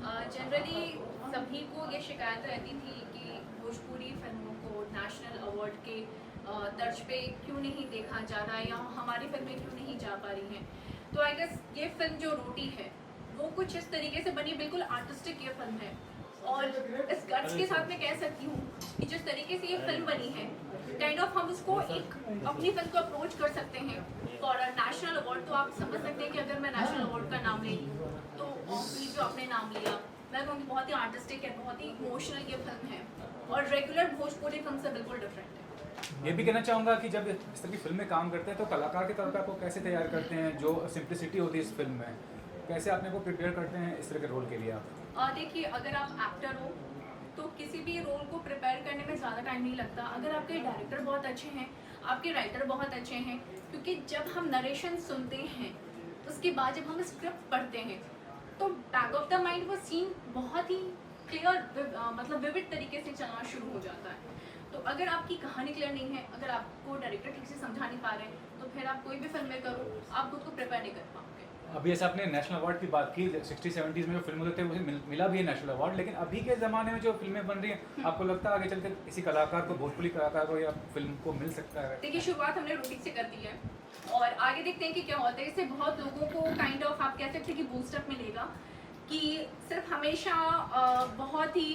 Generally सभी को ये शिकायत रहती थी कि भोजपुरी फिल्मों को नेशनल अवार्ड के तर्ज पे क्यों नहीं देखा जा रहा है या हमारी फिल्में क्यों नहीं जा पा रही हैं। तो आई गेस ये फिल्म जो रोटी है वो कुछ इस तरीके से बनी, बिल्कुल आर्टिस्टिक ये फिल्म है। और इस गट्स के साथ मैं कह सकती हूँ कि जिस तरीके से ये फिल्म बनी है, काइंड ऑफ हम उसको एक अपनी फिल्म को अप्रोच कर सकते हैं फॉर अ नेशनल अवार्ड। तो आप समझ सकते हैं कि अगर मैं नेशनल अवार्ड का नाम ले लूँ तो ऑब्वियसली जो आपने नाम लिया, मैं कहूँगी बहुत ही आर्टिस्टिक है, बहुत ही इमोशनल ये फिल्म है और रेगुलर भोजपुरी फिल्म से बिल्कुल डिफरेंट है। ये भी कहना चाहूँगा कि जब इस तरह की फिल्म में काम करते हैं तो कलाकार के तौर पर आपको कैसे तैयार करते हैं, जो सिंप्लिसिटी होती है इस फिल्म में, कैसे अपने को प्रिपेयर करते हैं इस तरह के रोल के लिए आप? देखिए, अगर आप एक्टर हो तो किसी भी रोल को प्रिपेयर करने में ज़्यादा टाइम नहीं लगता। अगर आपके डायरेक्टर बहुत अच्छे हैं, आपके राइटर बहुत अच्छे हैं, क्योंकि जब हम नरेशन सुनते हैं उसके बाद जब हम स्क्रिप्ट पढ़ते हैं तो बैक ऑफ द माइंड वो सीन बहुत ही क्लियर मतलब विविड तरीके से चलना शुरू हो जाता है। तो अगर आपकी कहानी क्लियर नहीं है, अगर आपको डायरेक्टर ठीक से समझा नहीं पा रहे हैं, तो फिर आप कोई भी फिल्म में करो, आप खुद को प्रिपेयर नहीं कर पाओगे। अभी ऐसा आपने नेशनल अवार्ड की बात की, 60-70s में जो फिल्म होते थे उसे मिला भी है नेशनल अवार्ड, लेकिन अभी के ज़माने में जो फिल्में बन रही हैं, आपको लगता है आगे चलकर किसी कलाकार को, भोजपुरी कलाकार को या फिल्म को मिल सकता है? देखिए, शुरुआत हमने रोटी से कर दी है और आगे देखते हैं कि क्या होता है। इससे बहुत लोगों को काइंड ऑफ आप कह सकते हैं कि बूस्टअप मिलेगा कि सिर्फ हमेशा बहुत ही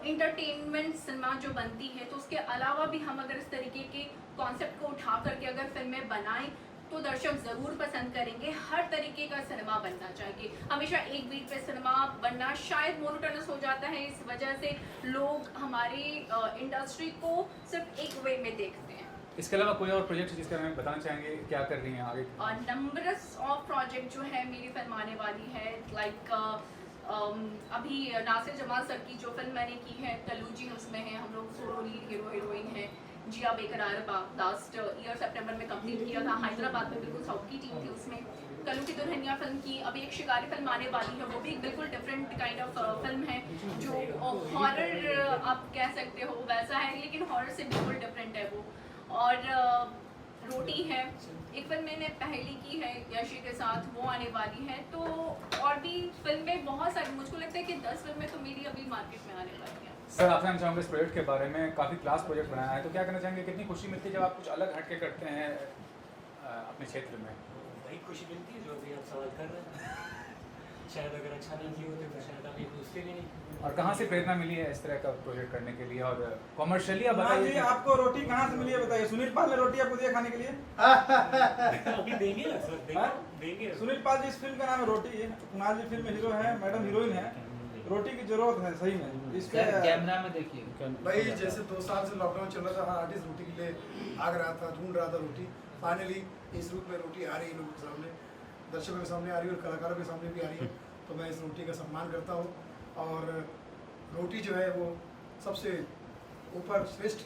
इंटरटेनमेंट सिनेमा जो बनती है, तो उसके अलावा भी हम अगर इस तरीके के कॉन्सेप्ट को उठा करके अगर फिल्में बनाएं तो दर्शक ज़रूर पसंद करेंगे। हर तरीके का सिनेमा बनना चाहिए, हमेशा एक बीट पे सिनेमा बनना शायद मोनोटोनस हो जाता है। इस वजह से लोग हमारी इंडस्ट्री को सिर्फ एक वे में देखते हैं। इसके अलावा कोई और प्रोजेक्ट जिसके बारे में बताना चाहेंगे, क्या कर रही हैं आगे? नंबर्स ऑफ प्रोजेक्ट जो है मेरी फिल्म आने वाली है, लाइक अभी नासिर जमाल सर की जो फिल्म मैंने की है कल्लू जी, उसमें है हम लोग सोलो लीड हीरो हीरोइन है। जिया बेकरार लास्ट ईयर सितंबर में कंप्लीट किया था, हैदराबाद में बिल्कुल साउथ की टीम थी उसमें। कल्लू की दुल्हनिया फिल्म की अभी एक शिकारी फिल्म आने वाली है, वो भी एक बिल्कुल डिफरेंट काइंड ऑफ फिल्म है जो हॉरर आप कह सकते हो वैसा है, लेकिन हॉरर से बिल्कुल डिफरेंट है वो। और रोटी है एक फिल्म मैंने पहली की है यशी के साथ, वो आने वाली है। तो और भी फिल्में बहुत सारी, मुझको लगता है कि 10 फिल्में तो मेरी अभी मार्केट में आने वाली हैं। सर, आपसे हम चाहूँगे इस प्रोजेक्ट के बारे में, काफ़ी क्लास प्रोजेक्ट बनाया है, तो क्या कहना चाहेंगे, कितनी खुशी मिलती है जब आप कुछ अलग हटके करते हैं अपने क्षेत्र में? वही खुशी मिलती है जो अभी आप सवाल कर रहे हैं। शायद अगर अच्छा नहीं होते तो शायद आप ये पूछते भी नहीं। और कहाँ से प्रेरणा मिली है इस तरह का प्रोजेक्ट करने के लिए, और कॉमर्शियली आप जी, बताइए? आपको रोटी कहाँ से मिली है बताइए। सुनील पाल ने रोटी आपको दिया खाने के लिए? अभी देंगे ना सर, देंगे। सुनील पाल जी, इस फिल्म का नाम है रोटी। कुणाल जी फिल्म में हीरो है, मैडम हीरोइन है। रोटी की जरूरत है सही में। इस कैमरा में देखिए भाई, जैसे 2 साल से लॉकडाउन चल रहा था, हर आर्टिस्ट रोटी के लिए आग रहा था, ढूंढ रहा था रोटी। फाइनली इस रूप में रोटी आ रही है लोगों के सामने, दर्शकों के सामने आ रही है और कलाकारों के सामने भी आ रही है। तो मैं इस रोटी का सम्मान करता हूँ। और रोटी जो है वो सबसे ऊपर श्रेष्ठ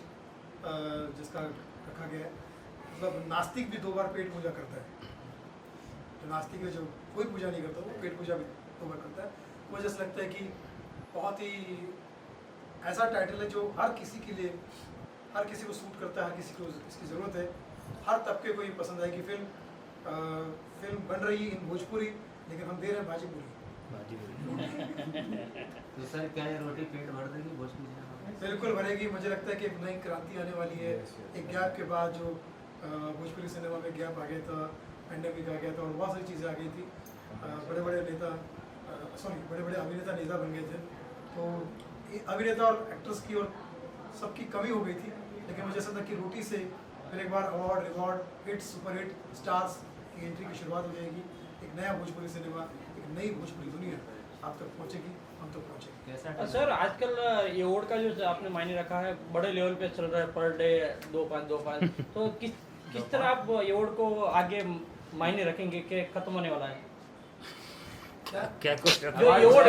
जिसका रखा गया है, मतलब नास्तिक भी 2 बार पेट पूजा करता है। जो नास्तिक है, जो कोई पूजा नहीं करता, वो पेट पूजा भी 2 बार करता है। मुझे ऐसा लगता है कि बहुत ही ऐसा टाइटल है जो हर किसी के लिए, हर किसी को सूट करता है, हर किसी को इसकी ज़रूरत है। हर तबके को ये पसंद आएगी फिल्म बन रही है इन भोजपुरी, लेकिन हम दे रहे हैं भाजी पूरी। तो सर क्या ये रोटी पेट भर देगी भोजपुरी में? बिल्कुल भरेगी। मुझे लगता है कि एक नई क्रांति आने वाली है। एक गैप के बाद जो भोजपुरी सिनेमा में गैप आ गया था, पैंडेमिक आ गया था और बहुत सारी चीज़ें आ गई थी। बड़े बड़े अभिनेता नेता बन गए थे, तो अभिनेता और एक्ट्रेस की और सबकी कमी हो गई थी। लेकिन मुझे ऐसा था कि रोटी से फिर एक बार award, reward, hit, super hit stars की एंट्री की शुरुआत हो जाएगी। एक नया भोजपुरी सिनेमा, एक नई भोजपुरी दुनिया आप तक पहुँचेगी, हम तक पहुँचेगी। कैसा सर, आजकल ये अवार्ड का जो आपने मायने रखा है बड़े लेवल पे चल रहा है, पर डे 2-5 तो किस तरह आप ये अवार्ड को आगे मायने रखेंगे कि खत्म होने वाला है? क्या कुछ जो ये अवार्ड